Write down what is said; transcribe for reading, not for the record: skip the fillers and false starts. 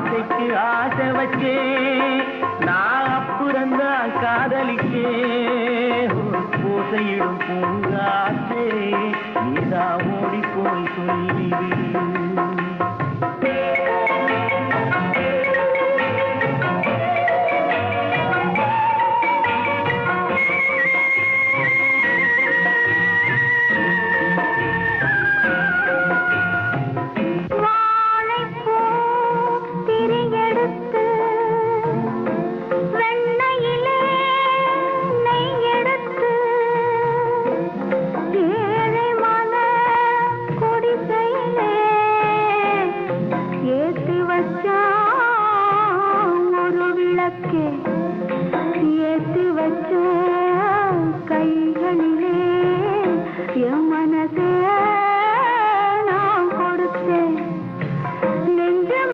ஆசைக்கு ஆசை வச்சே நான் அப்புறந்தான் காதலிக்கே பூசையிடும் பூங்காற்றே நீதான் ஓடி போய் சொல்லிவிடு வச்சா